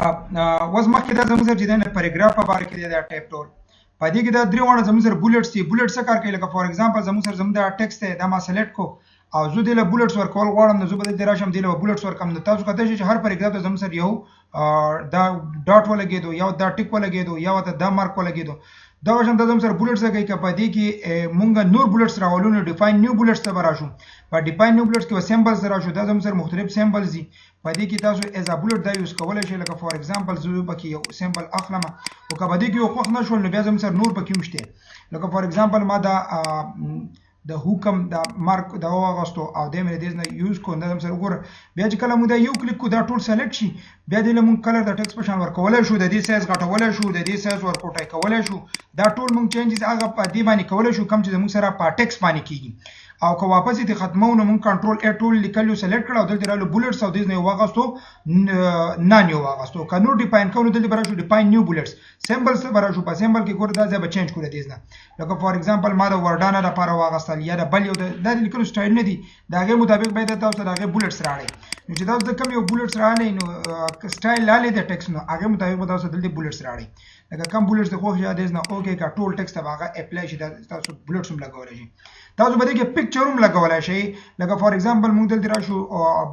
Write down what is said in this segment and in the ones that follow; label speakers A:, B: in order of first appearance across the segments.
A: اوس مخکې دا زموږ سره چې دی پیراګراف په باره کې دی دا ټایپ ټول په دې کې دا درې واړه زموږ سره بولټس دي. بولټ څه کار کوي؟ لکه فار ایگزامپل زموږ سره زموږ دا ټیکسټ دی دا ما سلیکټ کو او زه دې له بولټس ورکول غواړم نو زه به دې راشم دې له بولټس ورکم نو تاسو کولای شئ چې هر پیراګراف ته زموږ سره یو دا ډاټ ولګېدو یا دا ټیک ولګېدو یا دا مارک ولګېدو دا وشم د زم سره بولټس کوي که په دې کې مونږ نور بولټس راولو نو ډیفاین نیو بولټس ته راشو. په ډیفاین نیو بولټس کې سمبلز راشو دا زم سره مختلف سمبلز دي په دې کې تاسو ایز ا بولټ دا یوز کولای شئ. لکه فار ایگزامپل زه به کې یو سمبل اخلم او که په دې کې یو خوښ نشول نو بیا زم سره نور پکې مشته. لکه فار ایگزامپل ما دا د حکم دا مارک دا واغستو او د مې دې نه یوز کو نظم سره وګوره بیا چې کله موږ دا یو کلیک کو دا ټول سلیکټ شي بیا دې له موږ کلر د ټیکس په شان ورکولای شو د دې سایز غټولای شو د دې سایز ورکوټای کولای شو دا ټول موږ چینجز هغه په دې باندې کولای شو کوم چې موږ سره په ټیکس باندې کیږي. او که واپس دې ختمو نو موږ کنټرول ا ټول لیکلو سلیکټ کړو دلته رالو بولټس او دې نه واغستو نان یو واغستو که نو ډیفاین کوو دلته براشو ډیفاین نیو بولټس سمبلز ته براشو په سمبل کې ګور دا ځای به چینج کړو دې نه. لکه فار ایگزامپل ما د ورډانه لپاره واغستل یا د بل یو د لیکلو سټایل نه دي دا غي مطابق باید تاسو دا غي بولټس راړئ نو چې تاسو د کوم یو بولټس راړئ نو سټایل لاله د ټیکس نو هغه مطابق تاسو دلته بولټس راړئ. لکه کوم بولټس د خوښ یاد نه اوکې کا ټول ټیکس ته هغه اپلای شي تاسو بولټس هم لګولای شي تاسو به دې کې پکچر هم لګولای شئ. لکه فار ایگزامپل موږ دلته راشو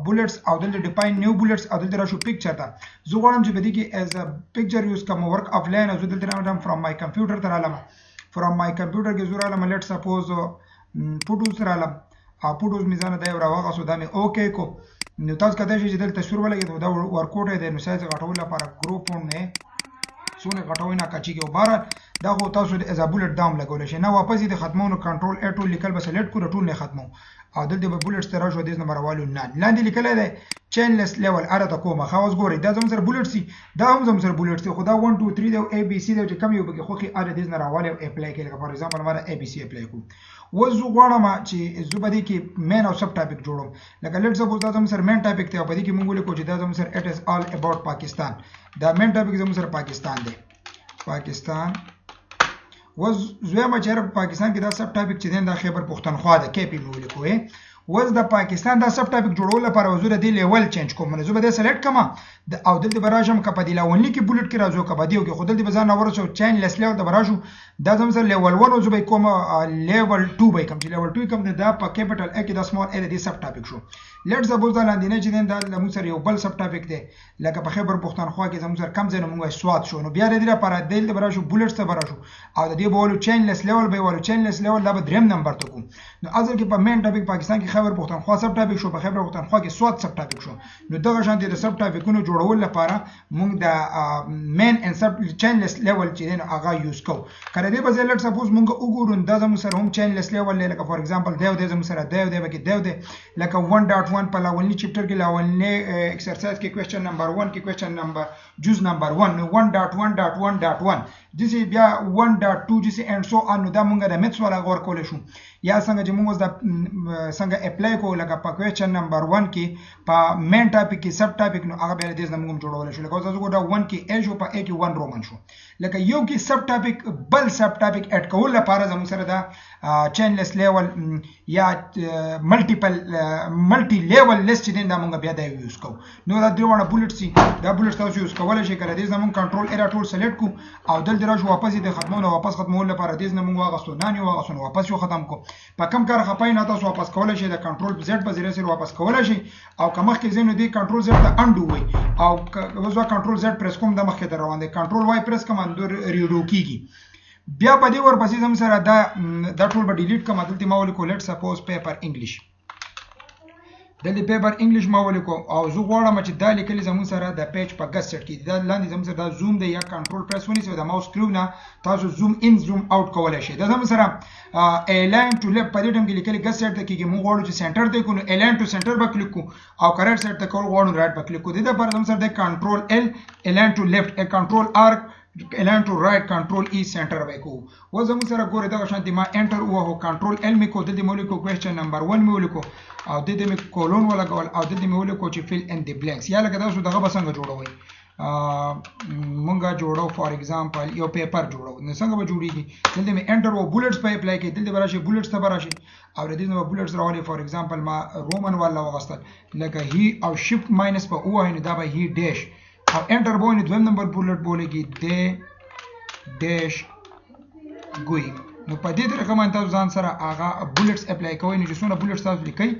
A: بولټس او دلته ډیفاین نیو بولټس او دلته راشو پکچر ته زه غواړم چې به دې کې ایز ا پکچر یوز کوم ورک اف لاین او دلته راوړم فرام مای کمپیوټر تر علامه فرام مای کمپیوټر کې زور علامه لیټ سپوز فوټوز تر علامه فوټوز میزان دا یو راوغه سو دا مې اوکې کو نو تاسو کته چې دلته تصویر ولګي دا ورکوټ دی نو سایز غټول لپاره ګروپ نه سونه غټوي نه کچیږي وباره دا خو تاسو د ازابولټ دام لګول شي نه واپس دې ختمونو کنټرول ا ټول لیکل بس سلیکټ کړو ټول نه ختمو او دلته به بولټس تر شو د نمبر والو نه لاندې لیکل دی چینلس لیول اره ته کومه خاص ګوري دا زم سره بولټ سي دا هم زم سره بولټ سي خو دا 1 2 3 دا اي بي سي دا چې کم یو بګي خو کې اره د نه راواله اپلای کړي فار ایگزامپل ماره اي بي سي اپلای کو وزو غواړم چې زوبدي کې مین او سب ټاپک جوړم. لکه لیټ سپوز دا زم سره مین ټاپک ته په دې کې مونږ لیکو چې دا زم سره اټ از آل اباوت پاکستان دا مین ټاپک زم سره پاکستان دی پاکستان وز زویمه چې پاکستان کې دا سب ټاپک چې دا خیبر پښتونخوا ده کې پی مو لیکو وز د پاکستان دا سب ټاپک جوړول لپاره وزوره دی لیول چینج کوم نو زه به د سلیکټ کما او دلته براشم ک په دی لاونلی کې بولټ کې راځو ک په دیو کې خود دې بزان اورسو چین لیس لیول ته براشو دا زم سره لیول 1 زه به کوم لیول 2 به کوم چې لیول 2 کوم دا په کیپټل ا کې د سمال ا د سب ټاپک شو. لیټ سپوز دا لاندې نه چې دا موږ سره یو بل سب ټاپک دی لکه په خیبر پښتونخوا کې زم سره کم ځای موږ سواد شو نو بیا دې لپاره دلته براشو بولټس ته براشو او د دې بولو چین لیس لیول به ولو چین لیس لیول دا به دریم نمبر ته کوم نو اصل کې په مین ټاپک پاکستان کې خیبر پښتونخوا سب ټاپک شو په خیبر پښتونخوا کې سواد سب ټاپک شو نو دغه شان د سب ټاپکونو جوړول لپاره موږ د مین ان سب چین لیس لیول چې نو هغه یوز کو کړه دې په ځای لیټ سپوز موږ وګورو دا زموږ سره هم چین لیس لیول لکه فار ایگزامپل دیو دې زموږ سره دیو دې بګي دیو دې لکه 1.1 په لاولنی چپټر کې لاولنی ایکسرسایز کې کوېسچن نمبر 1 کې کوېسچن نمبر جز نمبر 1 نو 1.1.1.1 جسي بیا 1.2 جسي اند سو ان دا موږ د میتس ولا غور کول شو یا څنګه چې موږ د څنګه اپلای کو لکه په کوېسچن نمبر 1 کې په مین ټاپک کې سب ټاپک نو هغه به دې موږ جوړول شو لکه تاسو ګورئ 1 کې ا شو په ا کې 1 رومن شو لکه یو کې سب ټاپک بل سب ټاپک اډ کول لپاره زموږ سره دا چین لیس لیول یا ملټیپل ملټي لیول لیست دې دا موږ بیا دا یوز کوو نو دا درونه بولټ سي دا بولټ تاسو یوز کولای شئ کړه دې زموږ کنټرول ا ټول سلیکټ کو او دلته راځو واپس دې ختمونه واپس ختمول لپاره دې زموږ واغستو نه نیو واغستو واپس یو ختم کو په کم کار خپای نه تاسو واپس کولای شئ د کنټرول زد په ذریعہ سره واپس کولای شئ او که مخکې زینو دی کنټرول زد ته انډو وي او وزو کنټرول زد پریس کوم د مخکې ته روان دی کنټرول وای پریس کوم اندر ریډو کیږي بیا په دې ورپسې زم سره دا ټول به ډیلیټ کوم دلته ما ولیکو لیټ سپوز پیپر انګلیش دلته پیپر انګلیش ما ولیکو او زه غواړم چې دا لیکل زمون سره د پیج په ګس سیټ کې دا لاندې زمون سره دا زوم دی یا کنټرول پریس ونیسئ د ماوس کلیو نه تاسو زوم ان زوم اوټ کولای شئ دا زمون سره الاین ټو لیفت په دې ټیم کې لیکل ګس سیټ ته کېږي موږ غواړو چې سنټر دی کو نو الاین ټو سنټر به کلیک کو او کریکټ سیټ ته کول غواړو رائټ به کلیک کو د دې لپاره زمون سره د کنټرول ال الاین ټو لیفت ا کنټرول ار الاین ټو رائټ کنټرول ای سنټر به کو و زمون سره ګوره دا شانتي ما انټر وو کنټرول ال می کو د دې مولیکو کوېسچن نمبر 1 می ولیکو او د دې می کولون ولا کول او د دې می ولیکو چې فیل ان دی بلانکس یا لکه تاسو دغه بسنګ جوړوي مونږه جوړو فار ایگزامپل یو پیپر جوړو نو څنګه به جوړیږي دلته می انټر وو بولټس په اپلای کې دلته براشي بولټس ته براشي او د دې نو بولټس راولي فار ایگزامپل ما رومن والا وغستل لکه هی او شفت ماینس په او نه دا به هی ډیش او انټر به ونی دویم نمبر بولټ بولېږي د ډیش ګوي نو په دې طریقه باندې تاسو ځان سره هغه بولټس اپلای کوئ نو چې څونه بولټس تاسو لیکئ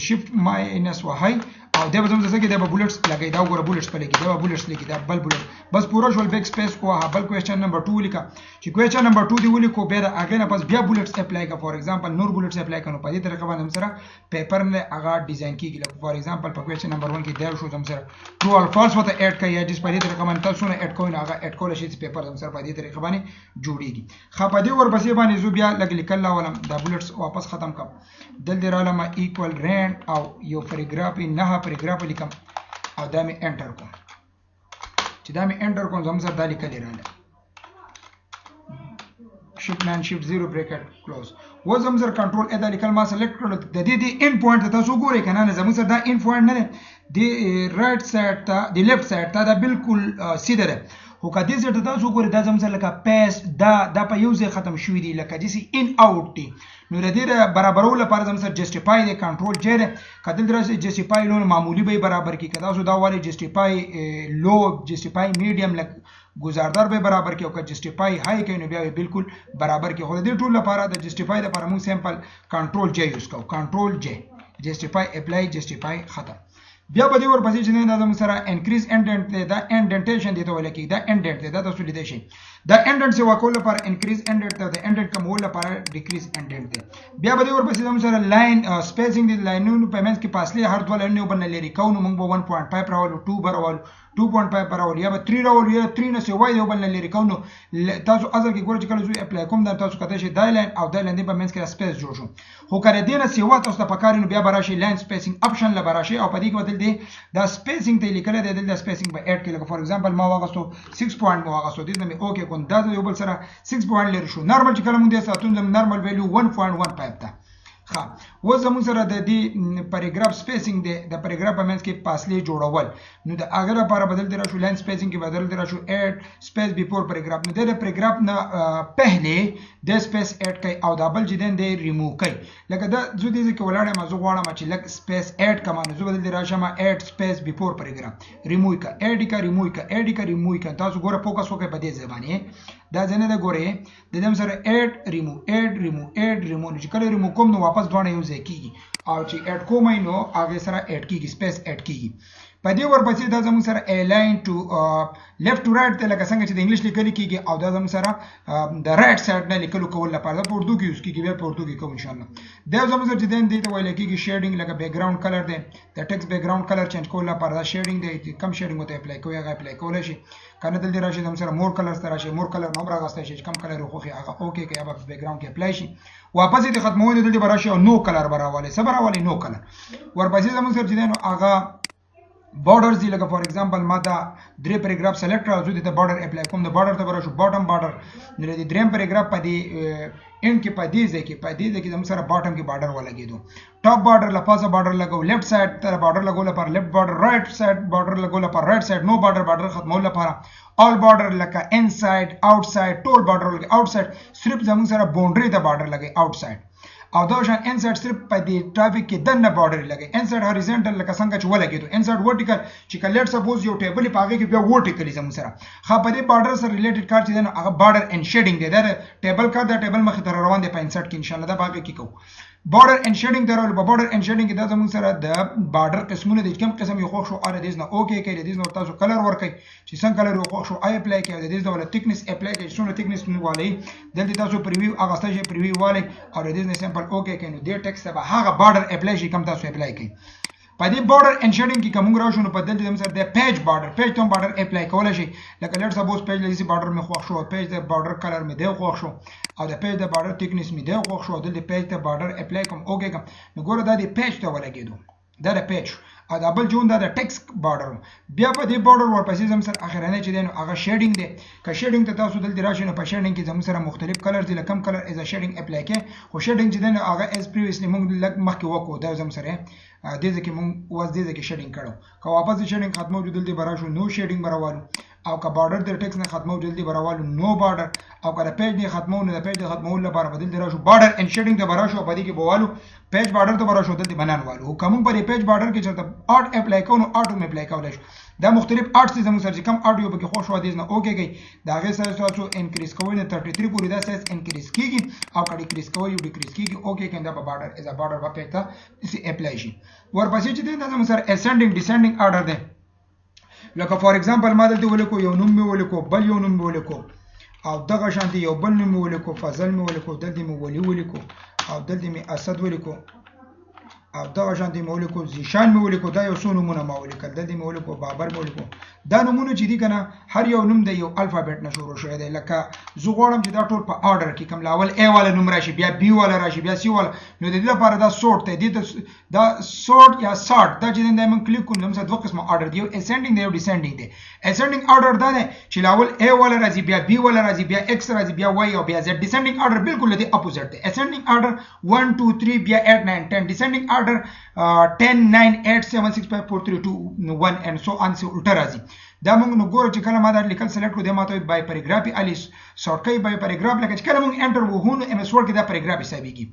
A: شیفت ماینس وهئ او دا به زموږ څه کې دا به بولټس لګئ دا وګوره بولټس په لګي دا به بولټس لګي دا بل بولټ بس پوره شول بیک سپیس ووهه بل کوېسچن نمبر 2 ولیکه چې کوېسچن نمبر 2 دی ولیکو بیا د هغې نه پس بیا بولټس اپلای کړه فار ایگزامپل نور بولټس اپلای کړه نو په دې طریقه باندې موږ سره پیپر نه هغه ډیزاین کېږي لکه فار ایگزامپل په کوېسچن نمبر 1 کې دا شو زموږ سره ټرو او فالس ورته اډ کړئ یا جس په دې طریقه باندې تاسو نه اډ کوئ نو هغه اډ کولی شي چې پیپر زموږ سره په دې طریقه باندې جوړېږي ښه په دې ورپسې باندې زه بیا لږ لیکل راولم دا بولټس واپس ختم کړم دلته رالم ایکوال رینډ او یو پاراګراف یې 9 پاراګراف لیکم او دا مې انټر کوم چې دا مې انټر کوم زموږ سره دا لیکلې راغله shift 9 shift 0 bracket close و زموږ سره کنټرول ادا لیکل ما سلیکټ کړل د دې د ان پوینټ تاسو ګورئ کنه نه زموږ سره دا ان پوینټ نه دی رائټ سایډ ته د لیفټ سایډ ته دا بالکل سیده ده خو که دې سایډ ته تاسو ګورئ دا زموږ سره لکه پیس دا په یو ځای ختم شوي دي لکه داسې ان اوټ دي نو د دې برابرولو لپاره زموږ سره جسټیفای دی کنټرول جی دی که دلته راشئ جسټیفای لو معمولي به یې برابر کړي که تاسو دا وایئ جسټیفای لو جسټیفای میډیم لکه گزاردار به برابر کې او که جسټیفای هاي کوي نو بیا به بالکل برابر کې خو د دې ټول لپاره د جسټیفای لپاره موږ سیمپل کنټرول جی یوز کوو کنټرول جی جسټیفای اپلای جسټیفای ختم بیا به دې ورپسې چې دا زموږ سره انکریز انډنټ دی دا انډنټیشن دی ته ویل کېږي دا انډنټ دی دا تاسو لیدلی شئ دا انډنټ سیوا کولو لپاره انکریز انډنټ دی د انډنټ کمولو لپاره ډیکریز انډنټ دی بیا به دې ورپسې زموږ سره لاین سپیسینګ دی لاینونو په منځ کې فاصلې هر دوه لاینونه یو بل نه لرې کوو نو موږ به 1.5 راولو 2 به راولو 2.5 پر راولو یا به 3 راولو یا 3 نه سیوا یو بل نه لرې کوو نو تاسو اصل کې ګورئ چې کله زه اپلای کوم دا تاسو کتلی شئ دا لاین او دا لاین دی په منځ کې سپیس جوړ شو خو که د دې نه سیوا تاسو ته پکار نو بیا به راشئ لاین سپیسینګ اپشن له به راشئ او په دې کې به دلته دا سپیسینګ ته یې لیکلی دی دلته سپیسینګ به اډ کړئ لکه فار ایگزامپل ما واغستو 6 پوینټ مې واغستو دې نه مې اوکې کوم دا یو بل سره 6 پوینټ لري شو نارمل چې کله مونږ دې ساتون زموږ نارمل ویلیو 1.15 ده ښه اوس زموږ سره د دې پاراګراف سپیسینګ دی د پاراګراف په منځ کې فاصلې جوړول نو د هغه لپاره به دلته راشو لاین سپیسینګ کې به دلته راشو اډ سپیس بیفور پاراګراف نو د پاراګراف نه پهلې د سپیس اډ کوي او دا بل چې دی دی ریموو کوي لکه دا زه دې ځای کې ولاړ یم زه غواړم چې لږ سپیس اډ کړم نو زه به دلته راشم اډ سپیس بیفور پاراګراف ریموو یې کړه اډ یې کړه ریموو یې کړه اډ یې کړه ریموو یې کړه تاسو ګوره فوکس وکړئ په دې ځای باندې دا ځای نه ده ګورئ د دې سره اډ ریموو نو چې کله ریموو کوم نو واپس دواړه یو ځای کېږي او چې اډ کوم نو هغې سره اډ کېږي سپیس اډ کېږي په دې ورپسې دا زموږ سره الاین ټو لیفټ ټو رایټ ته لکه څنګه چې د انګلیش لیکلي کېږي او دا زموږ سره د رایټ سایډ نه لیکلو کول لپاره دا په اردو کې یوز کېږي بیا په اردو کې کوو انشاءالله دا زموږ سره چې دی دې ته ویلی کېږي شیډینګ لکه بیکګراوند کلر دی د ټکسټ بیکګراوند کلر چینج کولو لپاره دا شیډینګ دی کم شیډینګ ورته اپلای کوئ هغه اپلای کولی شي که نه دلته راشي زموږ سره مور کلرز ته راشي مور کلر نه هم راغستی شي چې کم کلر یې خوښي هغه اوکې کوي هغه په بیکګراوند کې اپلای شي واپس یې د ختموي نو دلته به راشي او نو کلر به راولئ څه به راولئ نو کلر ورپسې زموږ سره چې دی نو هغه بارډرز دي لکه فار ایگزامپل ما دا درې پاراګراف سلیکټ کړل زه دې ته بارډر اپلای کوم د بارډر ته به راشو باټم بارډر نو د درېیم پاراګراف په دې اینډ کې په دې ځای کې زموږ سره باټم کې بارډر ولګېدو ټاپ بارډر له پاسه بارډر لګو لیفټ سایډ ته بارډر لګولو لپاره لیفټ بارډر رایټ سایډ بارډر لګولو لپاره رایټ سایډ نو بارډر ختمولو لپاره all border لکه inside outside ټول بارډر لګي outside صرف زموږ سره باونډري ته بارډر لګي outside او دا شان انسایډ صرف په دې ټرافیک کې دنه بارډر لګي انسایډ هوریزونټل لکه څنګه چې ولګېدو انسایډ ورټیکل چې کله سپوز یو ټیبل په هغه کې بیا ورټیکلی زموږ سره ښه په دې بارډر سره ریلیټډ کار چې دی نو هغه بارډر اینډ شیډینګ دی دا ټیبل کار دا ټیبل مخې ته روان دی په انسایډ کې انشاءالله دا باقي کې کوو بارډر اینډ شیډینګ ته راولو په بارډر اینډ شیډینګ کې دا زموږ سره د بارډر قسمونه دي کوم قسم یو خوښ شو اره دیز نه اوکې کوي دیز نو تاسو کلر ورکړئ چې څنګه کلر یو خوښ شو آی اپلای کوي د دیز ډول تھکنس اپلای کوي څونه تھکنس نیولای دلته تاسو پریویو هغه ستاسو پریویو والي او د دیز نه سمپل اوکې کوي نو دې ټیکسټ به هغه بارډر اپلای شي کوم تاسو اپلای کوي په دې بارډر اینډ شیډینګ کې کوم راشو نو په دلته زموږ سره د پیج ته بارډر اپلای کولی شي لکه لیټ سپوز پیج لسی بارډر مې خوښ شو پیج د بارډر کلر مې دی خوښ شو او د پیج د بارډر تھکنس مې دی خوښ شو دلته پیج ته بارډر اپلای کوم اوکې کوم نو ګوره دا د پیج ته ولګېدو دا د پیج او دا بل جون دا د ټیکسټ بارډر بیا په دې بارډر ورپسې زموږ سره اخرنی چې دی نو هغه شیډینګ دی که شیډینګ ته تاسو دلته راشئ نو په شیډینګ کې زموږ سره مختلف کلر دي لکه کم کلر ایز ا شیډینګ اپلای کوي خو شیډینګ چې دی نو هغه ایز پریویسلی موږ لږ مخکې وکړو دا زموږ سره دې ځای کې موږ اوس دې ځای کې شیډینګ کړو که واپس د شیډینګ ختمو جو دلته به راشو نو شیډینګ به راوالو او که بارډر د ټیکس نه ختمو جلدی به راوالو نو بارډر او کله پیج نه ختمو نه د پیج د ختمولو لپاره بدل دی راشو بارډر ان شیډینګ ته براشو په دې کې بوالو پیج بارډر ته براشو دلته بنان والو کوم پر پیج بارډر کې چرته اډ اپلای کوو اډو مې اپلای کولای شو دا مختلف اډ سیز موږ سره کم اډیو به کې خوش و دي نه اوکے کوي دا غي سایز تاسو انکریز کوئ نه 33 پورې دا سایز انکریز کیږي او کله ډیکریز کوئ یو ډیکریز کیږي اوکے کنده په بارډر از ا بارډر په پېکتا اسی اپلای شي ورپسې چې دا موږ سره اسندینګ ډیسندینګ اډر ده لکه فور ایگزامپل ما دلته ولیکو یو نوم مې ولیکو بل یو نوم مې ولیکو او دغه شانتي یو بل نوم مې ولیکو فضل مې ولیکو دلته مې ولی ولیکو او دلته مې اسد ولیکو او دغه شانتي مې ولیکو زیشان مې ولیکو دا یو څو نومونه ما ولیکل دلته مې ولیکو بابر مې ولیکو دا نومونه چې دي کنه هر یو نوم د یو الفابet نه شروع شوی دی لکه زه غواړم چې دا ټول په آرډر کې کوم لاول A والا نوم راشي بیا B والا راشي بیا C والا نو د دې لپاره دا سورت دی دا سورت یا سارت دا چې دا موږ کلیک کوو نو موږ دوه قسمه آرډر دی یو اسندینګ دی یو ډیسندینګ دی اسندینګ آرډر دا دی چې لاول A والا راځي بیا B والا راځي بیا X راځي بیا Y او بیا Z ډیسندینګ آرډر بالکل دی اپوزټ دی اسندینګ آرډر 1 2 3 بیا 8 9 10 ډیسندینګ آرډر 10 9 8 7 6 5 4 3 2 1 and so on سو الټا راځي دا موږ نو ګورو چې کله ما دا لیکل سلیکټ کړو د ماته بای پیراګرافي الیس شارټ کټ بای پیراګراف لکه چې کله موږ انټر وهونو ام اس ورډ کې دا پیراګراف حسابيږي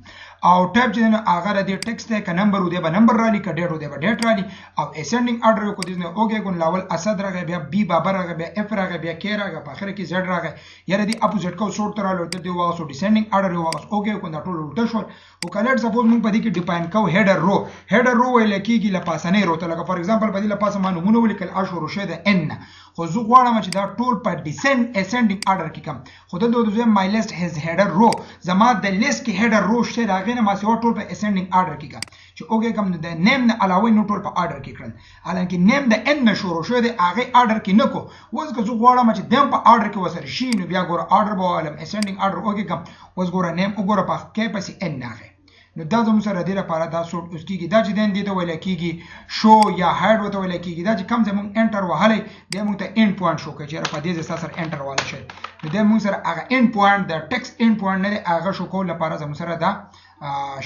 A: او ټایپ چې نو هغه د ټیکسټ ته ک نمبر ودی به نمبر را لیک ډیټ ودی به ډیټ را لیک او اسندینګ آرډر کو دې نو اوګه کو لاول اسد راغی بیا بی بابر راغی بیا اف راغی بیا کی راغی په اخر کې زد راغی یاره دی اپوزټ کو سورت رااله ته دی واسو ډیسندینګ آرډر واسو اوګه کو دا ټول الټا شو او کله سپوز موږ په دې کې ډیفاین کو هیډر رو ویل کېږي لپاسنه رو ته لکه فور ایگزامپل په دې لپاسه ما نمونه ولیکل اشهر شه ده ان خو زه غواړم چې دا ټول په ډیسند اسندینګ آرډر کې کم خو د دوه مای لیست هز هیډر رو زما د لیست کې هیډر رو شته راغی نه ما سیوا ټول په اسندینګ آرډر کې کم چې اوګه کم د نیم نه علاوه نو ټول په آرډر کې کړل حالانکه نیم د ان نه شروع شوی دی هغه آرډر کې نه کو اوس که زه غواړم چې دیم په آرډر کې وسره شي نو بیا ګوره آرډر به ولم اسندینګ آرډر اوګه کم اوس ګوره نیم وګوره په کې پسې ان نه نو دا زموږ سره د لپاره دا سورت اوس کېږي دا چې دین ته ویل کېږي شو یا هاید وته ویل کېږي دا چې کم زموږ انټر وهلې د موږ ته اند پوینټ شو کوي چې په دې ځای سره انټر واله شي نو د موږ سره هغه اند پوینټ د ټیکسټ اند پوینټ نه هغه شو کول لپاره زموږ سره دا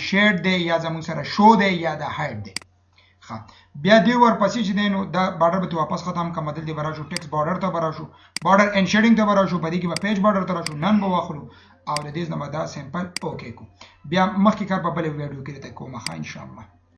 A: شیډ دی یا زموږ سره شو دی یا دا هاید دی بیا دی ورپسې چې دی نو دا بارډر به واپس ختم کوم بدل دی براشو ټیکسټ بارډر ته براشو بارډر ان شیډینګ ته براشو په دې کې به پیج بارډر ته راشو نن به واخلو او د دې نه دا سمپل اوکے کو بیا مخکې کار په بل ویډیو کې ته کومه ان شاء الله